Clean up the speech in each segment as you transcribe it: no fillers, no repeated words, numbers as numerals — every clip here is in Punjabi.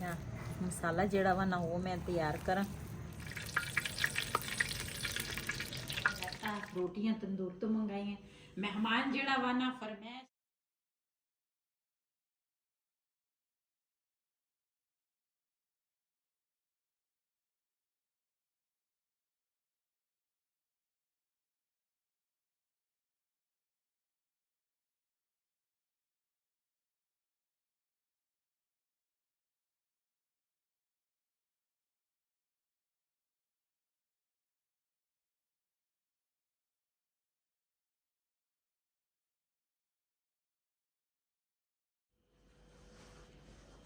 मसाला जिहड़ा वा ना वो मैं तैयार करा। रोटियां तंदूर तो मंगाई हैं। मेहमान जिहड़ा वा ना फरमाइश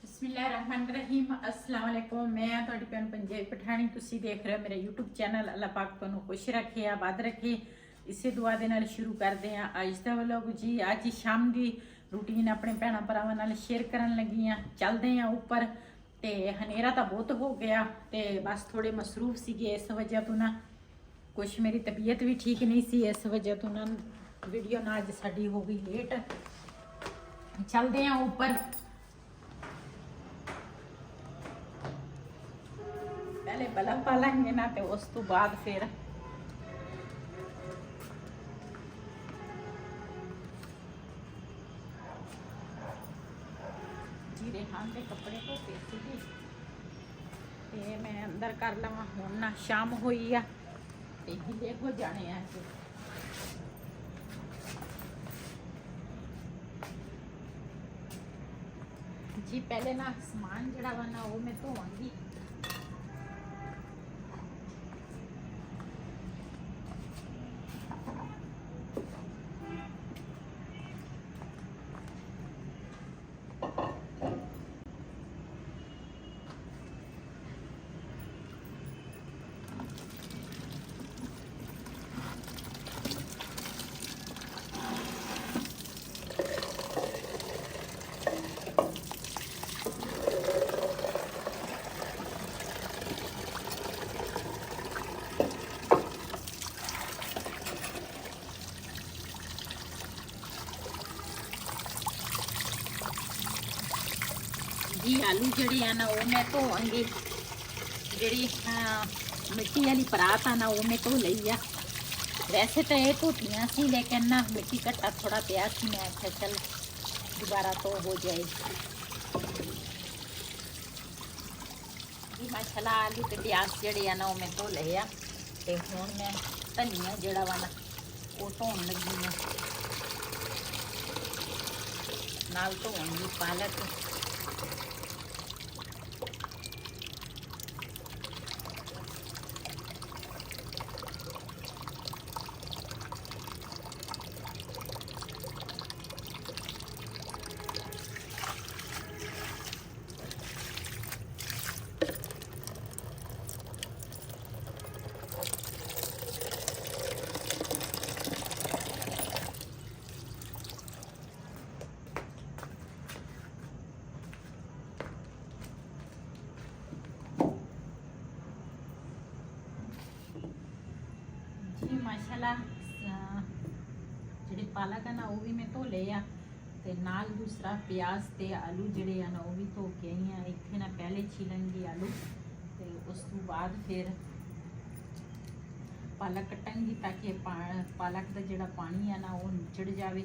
बिस्मिल्लाहिर्रहमानिर्रहीम अस्सलाम वालेकुम। मैं ਤੁਹਾਡੀ ਭੈਣ पंजाबी पठानी ਤੁਸੀਂ देख रहे हो मेरा यूट्यूब चैनल। अल्लाह पाक ਤੁਹਾਨੂੰ खुश रखे आबाद रखे। इसे दुआ ਦੇ ਨਾਲ शुरू करते हैं ਅੱਜ ਦਾ ਵਲੌਗ जी। ਅੱਜ शाम ਦੀ रूटीन अपने ਭੈਣਾਂ ਭਰਾਵਾਂ ਨਾਲ शेयर ਕਰਨ ਲੱਗੀ ਆ। ਚੱਲਦੇ ਆ ਉੱਪਰ ਤੇ ਹਨੇਰਾ ਤਾਂ ਬਹੁਤ ਹੋ ਗਿਆ ਤੇ ਬਸ ਥੋੜੇ ਮਸਰੂਫ ਸੀਗੇ ਇਸ ਵਜ੍ਹਾ ਤੋਂ ਨਾ ਕੁਛ ਮੇਰੀ ਤਬੀਅਤ ਵੀ ਠੀਕ ਨਹੀਂ ਸੀ ਇਸ ਵਜ੍ਹਾ ਤੋਂ ਨਾ ਵੀਡੀਓ ਨਾ ਅੱਜ ਸਾਡੀ ਹੋ ਗਈ ਲੇਟ। ਚੱਲਦੇ ਆ ਉੱਪਰ। पहले बल्ब पालेंगे ना तो उस तो बाद फिर जी रेहान के कपड़े धोते थे ते मैं अंदर कर लवा। हुण ना शाम हुई आ ते गिले हो जाने आ जी। पहले ना समान जड़ा वा ना वो मैं धोवांगी। जी आलू जड़े है ना वो मैं धोवांगी। जी मिट्टी वाली परात है ना वो मैं धो ली आ। वैसे तो ये धोतियाँ सी लेकिन ना मिट्टी घट्टा थोड़ा पिया सी। मैं आख्या चल दोबारा तो हो जाए जी। माशाल्लाह आलू ते प्याज जड़े है ना वो मैं धो ले आ ते हुण मैं धनिया जड़ा वा ना वो धोन लगी है। नाल धोवांगी पालक। जी माशाल्लाह जी पालक है ना वो भी मैं धो ले आ ते नाल दूसरा प्याज ते आलू जड़े हैं ना वो भी धो के आई हैं। इतने ना पहले छीलांगी आलू ते उस तो बाद फिर पालक कटांगी ताकि पालक का जोड़ा पानी है ना वो निचड़ जाए।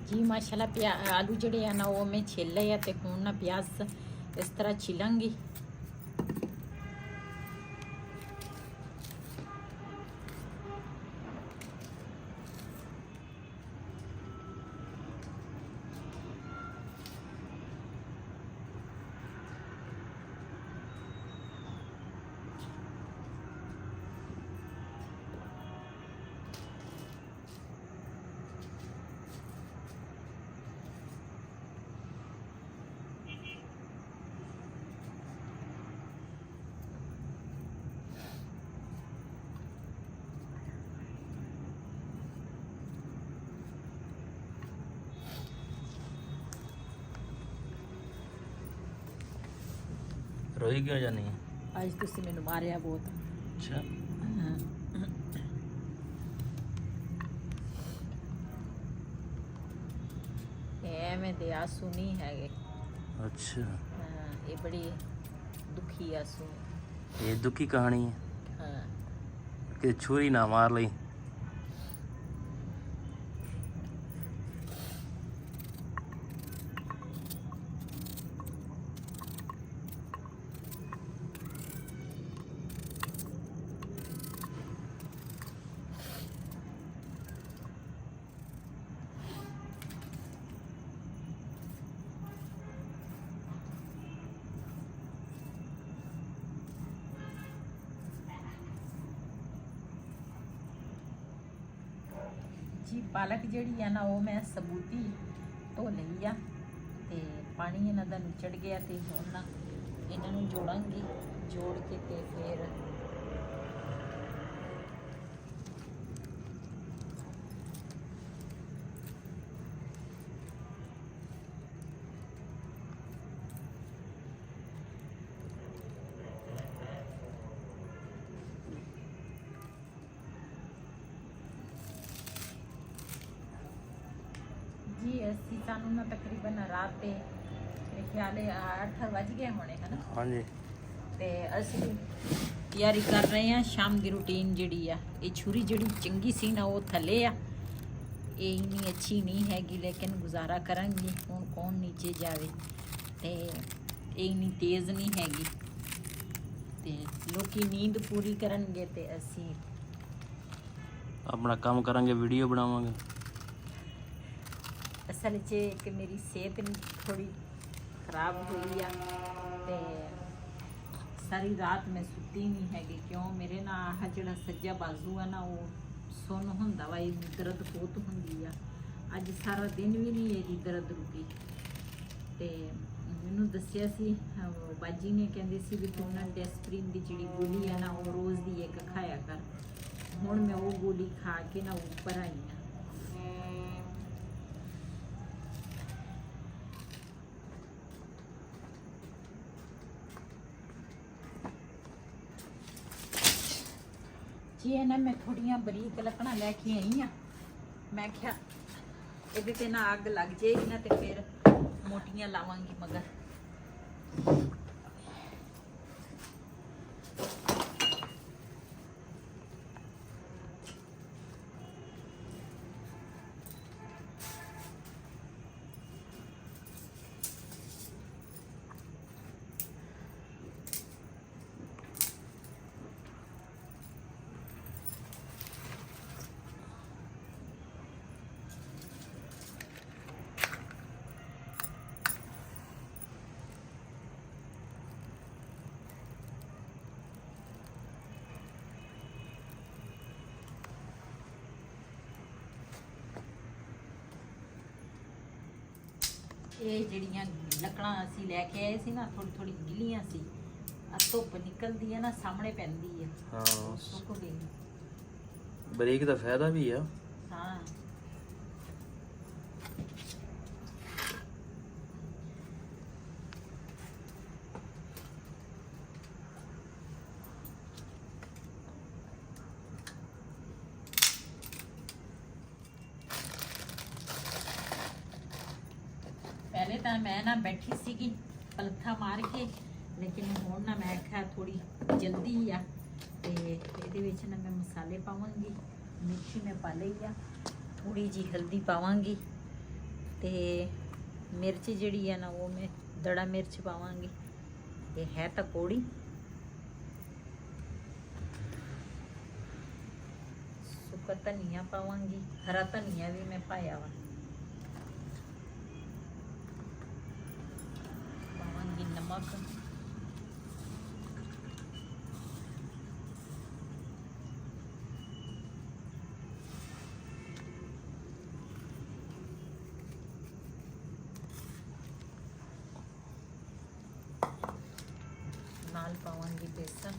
जी माशाल्लाह आलू जड़े हैं ना वो मैं छिल लिया ते हुण ना प्याज इस तरह छिलांगी। ਰੋਈ ਕਿਉਂ ਜਾਨੀ ਹੈ? ਅੱਜ ਤੁਸੀਂ ਮੈਨੂੰ ਮਾਰਿਆ ਬਹੁਤ। ਅੱਛਾ, ਐਵੇਂ ਦੇ ਆਂਸੂ ਨਹੀਂ ਹੈਗੇ। ਅੱਛਾ, ਹਾਂ, ਇਹ ਬੜੀ ਦੁਖੀ ਆਂਸੂ। ਇਹ ਦੁਖੀ ਕਹਾਣੀ ਹੈ ਹਾਂ, ਕਿ ਛੁਰੀ ਨਾ ਮਾਰ ਲਈ। ਜੀ ਪਾਲਕ ਜਿਹੜੀ ਆ ਨਾ ਉਹ ਮੈਂ ਸਬੂਤੀ ਧੋ ਲਈ ਆ ਤੇ ਪਾਣੀ ਇਹਨਾਂ ਦਾ ਨਿਚੜ ਗਿਆ ਤੇ ਹੁਣ ਨਾ ਇਹਨਾਂ ਨੂੰ ਜੋੜਾਂਗੀ। ਜੋੜ ਕੇ ਤੇ ਫਿਰ ਜੀ ਅਸੀਂ ਸਾਨੂੰ ਨਾ ਤਕਰੀਬਨ ਰਾਤ ਦੇ ਮੇਰੇ ਖਿਆਲ ਹੈ 8 ਵੱਜ ਗਏ ਹੋਣੇ ਹਨ। ਹਾਂਜੀ, ਤੇ ਅਸੀਂ ਤਿਆਰੀ ਕਰ ਰਹੇ ਹਾਂ ਸ਼ਾਮ ਦੀ ਰੂਟੀਨ ਜਿਹੜੀ ਆ। ਇਹ ਛੁਰੀ ਜਿਹੜੀ ਚੰਗੀ ਸੀ ਨਾ ਉਹ ਥੱਲੇ ਆ, ਇਹ ਇੰਨੀ ਅੱਛੀ ਨਹੀਂ ਹੈਗੀ ਲੇਕਿਨ ਗੁਜ਼ਾਰਾ ਕਰਾਂਗੇ। ਹੁਣ ਕੌਣ ਨੀਚੇ ਜਾਵੇ ਤੇ ਇਹ ਇੰਨੀ ਤੇਜ਼ ਨਹੀਂ ਹੈਗੀ ਤੇ ਲੋਕੀ ਨੀਂਦ ਪੂਰੀ ਕਰਨਗੇ ਤੇ ਅਸੀਂ ਆਪਣਾ ਕੰਮ ਕਰਾਂਗੇ, ਵੀਡੀਓ ਬਣਾਵਾਂਗੇ। ਅਸਲ 'ਚ ਕਿ ਮੇਰੀ ਸਿਹਤ ਥੋੜੀ ਖਰਾਬ ਹੋਈ ਆ ਤੇ ਸਾਰੀ ਰਾਤ ਮੈਂ ਸੁੱਤੀ ਨਹੀਂ ਹੈਗੀ। ਕਿਉਂ? ਮੇਰੇ ਨਾਲ ਆਹ ਜਿਹੜਾ ਸੱਜਾ ਬਾਜ਼ੂ ਆ ਨਾ ਉਹ ਸੁੰਨ ਹੁੰਦਾ ਵਾ, ਇਹ ਦਰਦ ਬਹੁਤ ਹੁੰਦੀ ਆ। ਅੱਜ ਸਾਰਾ ਦਿਨ ਵੀ ਨਹੀਂ ਇਹਦੀ ਦਰਦ ਰੁਕੀ ਤੇ ਮੈਨੂੰ ਦੱਸਿਆ ਸੀ ਬਾਜੀ ਨੇ, ਕਹਿੰਦੇ ਸੀ ਵੀ ਤੂੰ ਨਾ ਡੈਸਪਰੀਨ ਦੀ ਜਿਹੜੀ ਗੋਲੀ ਆ ਨਾ ਉਹ ਰੋਜ਼ ਦੀ ਇੱਕ ਖਾਇਆ ਕਰ। ਹੁਣ ਮੈਂ ਉਹ ਗੋਲੀ ਖਾ ਕੇ ਨਾ ਉੱਪਰ ਆਈ ਆ। ਜੀ ਇਹ ਨਾ ਮੈਂ ਥੋੜੀਆਂ ਬਰੀਕ ਲੱਕੜਾਂ ਲੈ ਕੇ ਆਈ ਆ। ਮੈਂ ਕਿਹਾ ਇਹਦੇ ਤੇ ਨਾ ਅੱਗ ਲੱਗ ਜਾਏਗੀ ਨਾ ਤੇ ਫਿਰ ਮੋਟੀਆਂ ਲਾਵਾਂਗੀ ਮਗਰ। ਇਹ ਜਿਹੜੀਆਂ ਲੱਕੜਾਂ ਅਸੀਂ ਲੈ ਕੇ ਆਏ ਸੀ ਨਾ ਥੋੜੀ ਥੋੜੀ ਗਿੱਲੀਆਂ ਸੀ। ਆ ਧੁੱਪ ਨਿਕਲਦੀ ਹੈ ਨਾ ਸਾਹਮਣੇ ਪੈਂਦੀ ਹੈ, ਹਾਂ, ਸੁੱਕ ਗਈ। ਬਰੀਕ ਦਾ ਫਾਇਦਾ ਵੀ ਆ। ਹਾਂ, ਪਹਿਲੇ ਤਾਂ ਮੈਂ ਨਾ ਬੈਠੀ ਸੀਗੀ ਪਲੱਥਾ ਮਾਰ ਕੇ, ਲੇਕਿਨ ਹੁਣ ਨਾ ਮੈਂ ਕਿਹਾ ਥੋੜੀ ਜਲਦੀ ਆ ਤੇ ਇਹਦੇ ਵਿੱਚ ਨਾ ਮੈਂ ਮਸਾਲੇ ਪਾਵਾਂਗੀ। ਮਿਰਚੀ ਮੈਂ ਪਾ ਲਈ ਆ, ਥੋੜੀ ਜੀ ਹਲਦੀ ਪਾਵਾਂਗੀ ਤੇ ਮਿਰਚ ਜਿਹੜੀ ਆ ਨਾ ਉਹ ਮੈਂ ਦੜਾ ਮਿਰਚ ਪਾਵਾਂਗੀ। ਇਹ ਹੈ ਤਾਂ ਕੋੜੀ। ਸੁੱਕਾ ਧਨੀਆ ਪਾਵਾਂਗੀ, ਹਰਾ ਧਨੀਆ ਵੀ ਮੈਂ ਪਾਇਆ ਵਾ। ਪਾਵਾਂਗੀ ਨਮਕ, ਨਾਲ ਪਾਵਾਂਗੀ ਬੇਸਨ,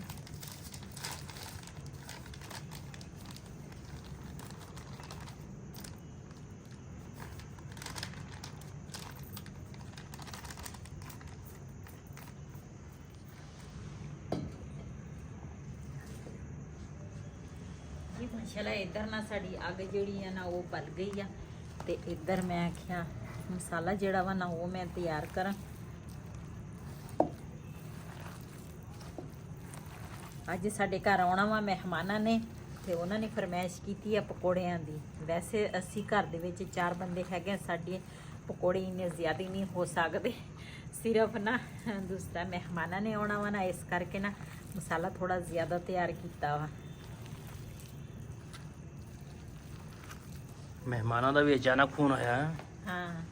ਮਾਸ਼ਾਅੱਲਾ ਇੱਧਰ ਨਾ ਸਾਡੀ ਅੱਗ ਜਿਹੜੀ ਆ ਨਾ ਉਹ ਬਲ ਗਈ ਆ ਤੇ ਇੱਧਰ ਮੈਂ ਆਖਿਆ ਮਸਾਲਾ ਜਿਹੜਾ ਵਾ ਨਾ ਉਹ ਮੈਂ ਤਿਆਰ ਕਰਾਂ। ਅੱਜ ਸਾਡੇ ਘਰ ਆਉਣਾ ਵਾ ਮਹਿਮਾਨਾਂ ਨੇ ਤੇ ਉਹਨਾਂ ਨੇ ਫਰਮਾਇਸ਼ ਕੀਤੀ ਆ ਪਕੌੜਿਆਂ ਦੀ। ਵੈਸੇ ਅਸੀਂ ਘਰ ਦੇ ਵਿੱਚ 4 ਬੰਦੇ ਹੈਗੇ, ਸਾਡੇ ਪਕੌੜੇ ਇੰਨੇ ਜ਼ਿਆਦਾ ਨਹੀਂ ਹੋ ਸਕਦੇ, ਸਿਰਫ ਨਾ ਦੂਸਰਾ ਮਹਿਮਾਨਾਂ ਨੇ ਆਉਣਾ ਵਾ ਨਾ, ਇਸ ਕਰਕੇ ਨਾ ਮਸਾਲਾ ਥੋੜਾ ਜ਼ਿਆਦਾ ਤਿਆਰ ਕੀਤਾ ਵਾ। ਮਹਿਮਾਨਾਂ ਦਾ ਵੀ ਅਚਾਨਕ ਫੋਨ ਆਇਆ। ਹਾਂ,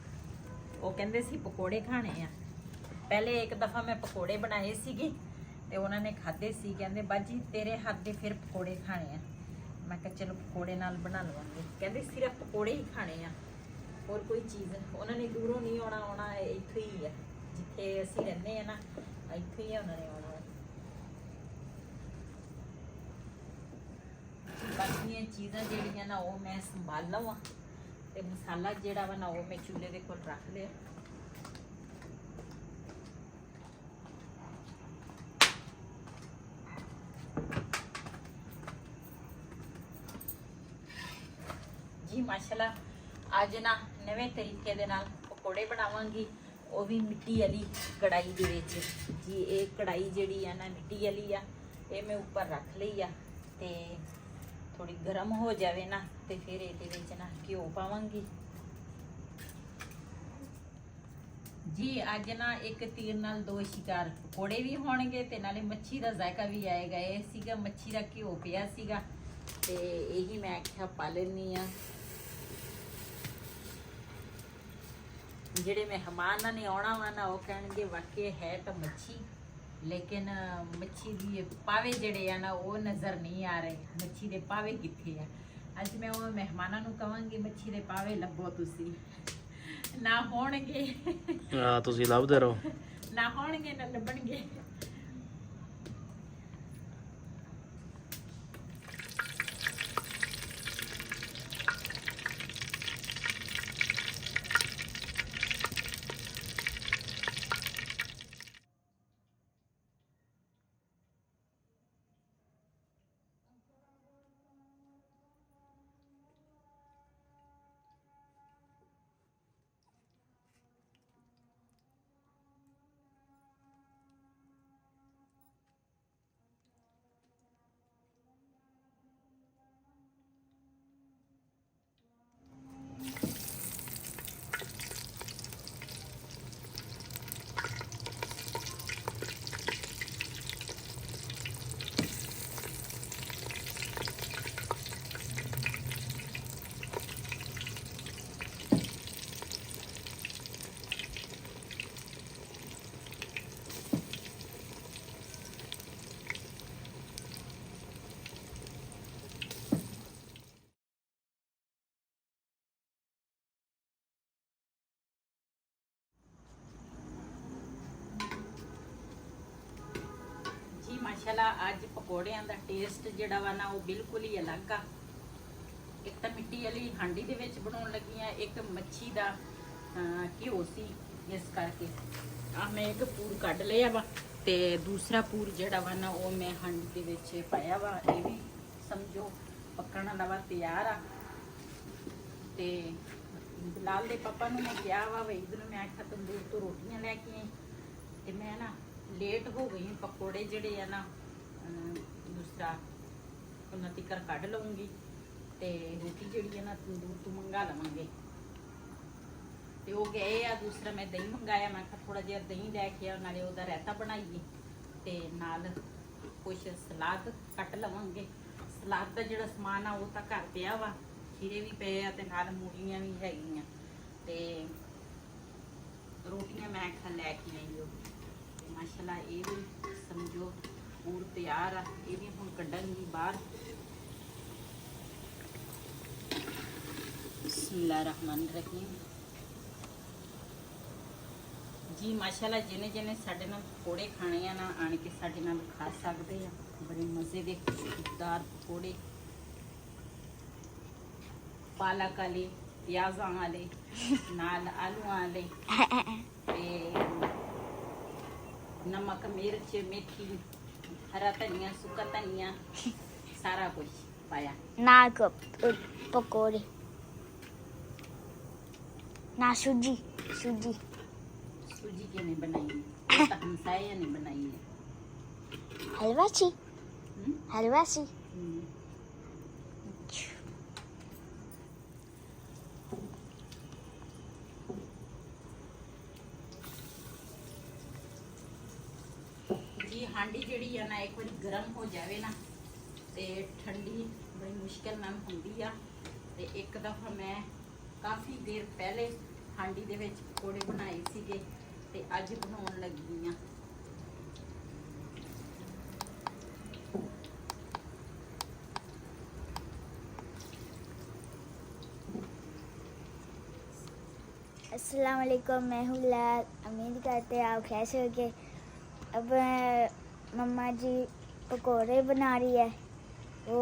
ਉਹ ਕਹਿੰਦੇ ਸੀ ਪਕੌੜੇ ਖਾਣੇ ਆ। ਪਹਿਲੇ ਇੱਕ ਦਫਾ ਮੈਂ ਪਕੌੜੇ ਬਣਾਏ ਸੀਗੇ ਤੇ ਉਹਨਾਂ ਨੇ ਖਾਦੇ ਸੀ, ਕਹਿੰਦੇ ਬਾਜੀ ਤੇਰੇ ਹੱਥ ਦੇ ਫਿਰ ਪਕੌੜੇ ਖਾਣੇ ਆ। ਮੈਂ ਕਿਹਾ ਚਲੋ ਪਕੌੜੇ ਨਾਲ ਬਣਾ ਲਵਾਂਗੇ। ਕਹਿੰਦੇ ਸਿਰਫ ਪਕੌੜੇ ਹੀ ਖਾਣੇ ਆ, ਹੋਰ ਕੋਈ ਚੀਜ਼। ਉਹਨਾਂ ਨੇ ਦੂਰੋਂ ਨਹੀਂ ਆਉਣਾ ਇੱਥੇ ਹੀ ਆ, ਜਿੱਥੇ ਅਸੀਂ ਰਹਿੰਦੇ ਆ ਨਾ ਇੱਥੇ ਹੀ ਉਹਨਾਂ ਨੇ ਆਉਣਾ। ਬਾਕੀਆਂ ਚੀਜ਼ਾਂ ਜਿਹੜੀਆਂ ਨਾ ਉਹ ਮੈਂ ਸੰਭਾਲ ਲਵਾਂ ਤੇ ਮਸਾਲਾ ਜਿਹੜਾ ਵਾ ਨਾ ਉਹ ਮੈਂ ਚੁੱਲ੍ਹੇ ਦੇ ਕੋਲ ਰੱਖ ਲਿਆ। ਜੀ ਮਾਸ਼ਾਅੱਲਾ ਅੱਜ ਨਾ ਨਵੇਂ ਤਰੀਕੇ ਦੇ ਨਾਲ ਪਕੌੜੇ ਬਣਾਵਾਂਗੀ, ਉਹ ਵੀ ਮਿੱਟੀ ਵਾਲੀ ਕੜਾਈ ਦੇ ਵਿੱਚ। ਜੀ ਇਹ ਕੜਾਈ ਜਿਹੜੀ ਆ ਨਾ ਮਿੱਟੀ ਵਾਲੀ ਆ, ਇਹ ਮੈਂ ਉੱਪਰ ਰੱਖ ਲਈ ਆ ਤੇ ਥੋੜੀ ਗਰਮ ਹੋ ਜਾਵੇ ਨਾ ਤੇ ਫਿਰ ਇਹਦੇ ਵਿੱਚ ਨਾ ਘਿਓ ਪਾਵਾਂਗੀ। ਜੀ ਅੱਜ ਨਾ ਇੱਕ ਤੀਰ ਨਾਲ 2 ਸ਼ਿਕਾਰ, ਪਕੌੜੇ ਵੀ ਹੋਣਗੇ ਤੇ ਨਾਲੇ ਮੱਛੀ ਦਾ ਜ਼ਾਇਕਾ ਵੀ ਆਏਗਾ। ਇਹ ਸੀਗਾ ਮੱਛੀ ਦਾ ਘਿਓ ਪਿਆ ਸੀਗਾ ਤੇ ਇਹੀ ਮੈਂ ਆਖਿਆ ਪਾ ਲੈਣੀ ਆ। ਜਿਹੜੇ ਮਹਿਮਾਨਾਂ ਨੇ ਆਉਣਾ ਵਾ ਨਾ ਉਹ ਕਹਿਣਗੇ ਵਾਕਈ ਹੈ ਤਾਂ ਮੱਛੀ, ਲੇਕਿਨ ਮੱਛੀ ਦੀ ਪਾਵੇ ਜਿਹੜੇ ਆ ਨਾ ਉਹ ਨਜ਼ਰ ਨਹੀਂ ਆ ਰਹੇ। ਮੱਛੀ ਦੇ ਪਾਵੇ ਕਿੱਥੇ ਆ? ਅੱਜ ਮੈਂ ਉਹ ਮਹਿਮਾਨਾਂ ਨੂੰ ਕਵਾਂਗੀ ਮੱਛੀ ਦੇ ਪਾਵੇ ਲੱਭੋ, ਤੁਸੀਂ ਨਾ ਹੋਣਗੇ। ਹਾਂ, ਤੁਸੀਂ ਲੱਭਦੇ ਰਹੋ। ਨਾ ਹੋਣਗੇ ਨਾ ਲੱਭਣਗੇ। ਮਾਸ਼ਾਅੱਲਾ ਅੱਜ ਪਕੌੜਿਆਂ ਦਾ ਟੇਸਟ ਜਿਹੜਾ ਵਾ ਨਾ ਉਹ ਬਿਲਕੁਲ ਹੀ ਅਲੱਗ ਆ। ਇੱਕ ਤਾਂ ਮਿੱਟੀ ਵਾਲੀ ਹਾਂਡੀ ਦੇ ਵਿੱਚ ਬਣਾਉਣ ਲੱਗੀ ਆ, ਇੱਕ ਮੱਛੀ ਦਾ ਘਿਓ ਸੀ, ਇਸ ਕਰਕੇ ਆ ਮੈਂ ਇੱਕ ਪੂਰ ਕੱਢ ਲਿਆ ਵਾ ਤੇ ਦੂਸਰਾ ਪੂਰ ਜਿਹੜਾ ਵਾ ਨਾ ਉਹ ਮੈਂ ਹਾਂਡੀ ਦੇ ਵਿੱਚ ਪਾਇਆ ਵਾ। ਇਹ ਵੀ ਸਮਝੋ ਪੱਕਣ ਵਾਲਾ ਵਾ, ਤਿਆਰ ਆ। ਤੇ ਬਿਲਾਲ ਦੇ ਪਾਪਾ ਨੂੰ ਮੈਂ ਕਿਹਾ ਵਾ ਵੀ ਇਧਰ ਮੈਂ ਆਖਿਆ ਤੰਦੂਰ ਤੋਂ ਰੋਟੀਆਂ ਲੈ ਕੇ ਆਈ ਤੇ ਮੈਂ ਨਾ ਲੇਟ ਹੋ ਗਈ। ਪਕੌੜੇ ਜਿਹੜੇ ਆ ਨਾ ਦੂਸਰਾ ਉਹਨਾਂ ਤੀਕਰ ਕੱਢ ਲਵਾਂਗੀ ਤੇ ਰੋਟੀ ਜਿਹੜੀ ਆ ਨਾ ਤੰਦੂਰ ਤੋਂ ਮੰਗਾ ਲਵਾਂਗੇ। ਤੇ ਉਹ ਗਏ ਆ। ਦੂਸਰਾ ਮੈਂ ਦਹੀਂ ਮੰਗਾਇਆ, ਮੈਂ ਕਿਹਾ ਥੋੜਾ ਜਿਹਾ ਦਹੀਂ ਲੈ ਕੇ ਆ, ਨਾਲੇ ਉਹਦਾ ਰਾਇਤਾ ਬਣਾਈਏ ਤੇ ਨਾਲ ਕੁਛ ਸਲਾਦ ਕੱਟ ਲਵਾਂਗੇ। ਸਲਾਦ ਦਾ ਜਿਹੜਾ ਸਮਾਨ ਆ ਉਹ ਤਾਂ ਘਰ ਪਿਆ ਵਾ, ਖੀਰੇ ਵੀ ਪਏ ਆ ਤੇ ਨਾਲ ਮੂਲੀਆਂ ਵੀ ਹੈਗੀਆਂ ਤੇ ਰੋਟੀਆਂ ਮੈਂ ਖਾ ਲੈ ਕੇ ਆਈ। ਤੇ ਮਾਸ਼ਾਅੱਲਾ ਇਹ ਵੀ ਸਮਝੋ ਪੂਰ ਤਿਆਰ ਆ। ਇਹ ਵੀ ਹੁਣ ਕੱਢਾਂਗੀ ਬਾਹਰ। ਬਿਸਮਿल्लाह रहमान रहीम। जी माशाल्लाह जिन्हें जिन्हें साढ़े नाल पकौड़े खाने आ ना आन के साढ़े नाल खा सकते हैं। बड़े मज़े के खुशबूदार पकौड़े, पालक वाले, प्याज़ां वाले, नाल आलू वाले, नमक मिर्च मेथी हरा धनिया सुक्का धनिया सारा कुछ पाया ना पकोड़े ना सूजी सूजी सूजी के नहीं बनाई है, तो हमसाया ने बनाई है। हलवा सी हम्म? हलवा सी हम्म। जी हांडी ਜਿਹੜੀ ਆ ਨਾ ਇੱਕ ਵਾਰੀ ਗਰਮ ਹੋ ਜਾਵੇ ਨਾ ਤੇ ਠੰਡੀ ਬੜੀ ਮੁਸ਼ਕਿਲ ਨਾਲ ਹੁੰਦੀ ਆ। ਤੇ ਇੱਕ ਦਫਾ ਮੈਂ ਕਾਫੀ ਦੇਰ ਪਹਿਲੇ ਹਾਂਡੀ ਦੇ ਵਿੱਚ ਪਕੌੜੇ ਬਣਾਏ ਸੀਗੇ ਤੇ ਅੱਜ ਬਣਾਉਣ ਲੱਗੀ ਆ। अस्सलाम वालेकुम, मैं हूँ लाल। उम्मीद करते हैं आप कैसे होंगे। अब मम्मा जी पकोड़े बना रही है, वो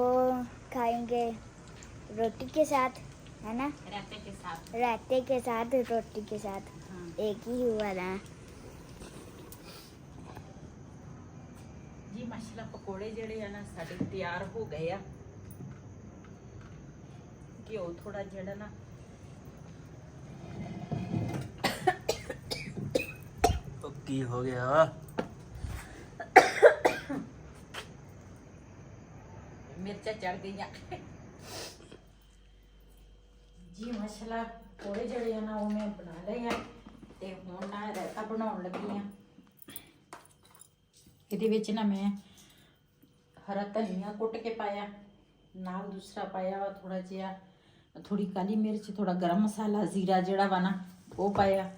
खाएंगे रोटी के साथ, है ना? रायते के साथ। रायते के साथ रोटी के साथ हाँ। एक ही हुआ ना। ਜੀ ਮਾਸ਼ਾਅੱਲਾ ਪਕੌੜੇ ਜਿਹੜੇ ਆ ਨਾ ਸਾਡੇ ਤਿਆਰ ਹੋ ਗਏ ਆ। ਘਿਓ ਥੋੜਾ ਜਿਹੜਾ ਨਾ ਉਹ ਕੀ ਹੋ ਗਿਆ? ਮਿਰਚਾਂ ਚੜ ਗਈਆਂ। ਜੀ ਮਾਸ਼ਾਅੱਲਾ ਪਕੌੜੇ ਜਿਹੜੇ ਆ ਨਾ ਉਹ ਮੈਂ ਬਣਾ ਲਏ ਆ ਤੇ ਹੁਣ ਨਾ ਰਾਇਤਾ ਬਣਾਉਣ ਲੱਗੀ ਆ। ਇਹਦੇ ਵਿੱਚ ਨਾ ਮੈਂ ਹਰਾ ਧਨੀਆ ਕੁੱਟ ਕੇ ਪਾਇਆ, ਨਾਲ ਦੂਸਰਾ ਪਾਇਆ ਵਾ ਥੋੜਾ ਜਿਹਾ ਥੋੜੀ ਕਾਲੀ ਮਿਰਚ, ਥੋੜਾ ਗਰਮ ਮਸਾਲਾ, ਜ਼ੀਰਾ ਜਿਹੜਾ ਵਾ ਨਾ ਉਹ ਪਾਇਆ,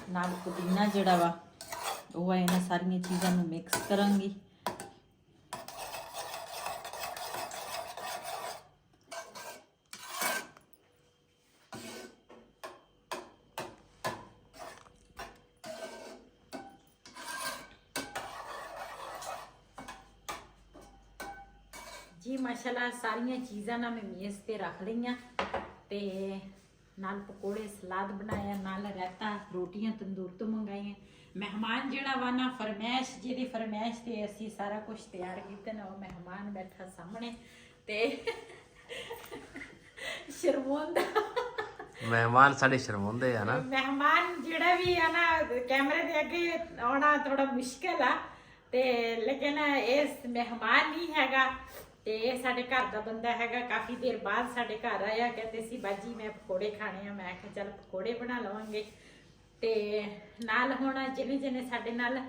ਨਾਲ ਪੁਦੀਨਾ ਜਿਹੜਾ ਵਾ ਉਹ ਆ। ਇਹਨਾਂ ਸਾਰੀਆਂ ਚੀਜ਼ਾਂ ਨੂੰ ਮਿਕਸ ਕਰਾਂਗੀ। ਜੀ ਮਾਸ਼ਾਅੱਲਾ ਸਾਰੀਆਂ ਚੀਜ਼ਾਂ ਨਾ ਮੈਂ ਮੇਜ਼ ਤੇ ਰੱਖ ਲਈਆਂ ਤੇ ਨਾਲ ਪਕੌੜੇ, ਸਲਾਦ ਬਣਾਇਆ, ਨਾਲ ਰਾਇਤਾ, ਰੋਟੀਆਂ ਤੰਦੂਰ ਤੋਂ ਮੰਗਾਈਆਂ। ਮਹਿਮਾਨ ਜਿਹੜਾ ਵਾ ਨਾ ਫਰਮਾਇਸ਼, ਜਿਹਦੀ ਫਰਮਾਇਸ਼ ਤੇ ਅਸੀਂ ਸਾਰਾ ਕੁਝ ਤਿਆਰ ਕੀਤਾ ਨਾ, ਉਹ ਮਹਿਮਾਨ ਬੈਠਾ ਸਾਹਮਣੇ ਤੇ ਸ਼ਰਮਾਉਂਦਾ। ਮਹਿਮਾਨ ਸਾਡੇ ਸ਼ਰਮਾਉਂਦੇ ਆ ਨਾ। ਮਹਿਮਾਨ ਜਿਹੜਾ ਵੀ ਆ ਨਾ ਕੈਮਰੇ ਦੇ ਅੱਗੇ ਆਉਣਾ ਥੋੜਾ ਮੁਸ਼ਕਿਲ ਆ ਤੇ ਲੇਕਿਨ ਇਹ ਮਹਿਮਾਨ ਨਹੀਂ ਹੈਗਾ ਤੇ ਇਹ ਸਾਡੇ ਘਰ ਦਾ ਬੰਦਾ ਹੈਗਾ। ਕਾਫੀ ਦੇਰ ਬਾਅਦ ਸਾਡੇ ਘਰ ਆਇਆ, ਕਹਿੰਦੇ ਸੀ ਬਾਜੀ ਮੈਂ ਪਕੌੜੇ ਖਾਣੇ ਆ। ਮੈਂ ਕਿਹਾ ਚੱਲ ਪਕੌੜੇ ਬਣਾ ਲਵਾਂਗੇ ਤੇ ਨਾਲ ਹੁਣ ਜਿਹਨੇ ਜਿਹਨੇ ਸਾਡੇ ਨਾਲ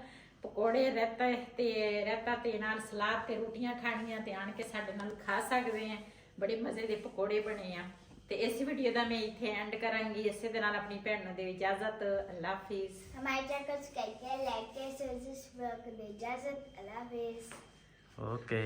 ਪਕੌੜੇ, ਰਾਇਤਾ ਤੇ ਨਾਲ ਸਲਾਦ ਤੇ ਰੋਟੀਆਂ ਖਾਣੀਆਂ ਤੇ ਆਣ ਕੇ ਸਾਡੇ ਨਾਲ ਖਾ ਸਕਦੇ ਆ। ਬੜੇ ਮਜ਼ੇ ਦੇ ਪਕੌੜੇ ਬਣੇ ਆ। ਤੇ ਇਸ ਵੀਡੀਓ ਦਾ ਮੈਂ ਇੱਥੇ ਐਂਡ ਕਰਾਂਗੀ। ਇਸੇ ਦੇ ਨਾਲ ਆਪਣੀ ਭੈਣ ਨੂੰ ਦੇ ਇਜਾਜ਼ਤ। ਅੱਲਾ ਹਾਫਿਜ਼। हमारे चैनल को सब्सक्राइब किया, लाइक किया, इजाजत। अल्लाह हाफिज़। ਓਕੇ।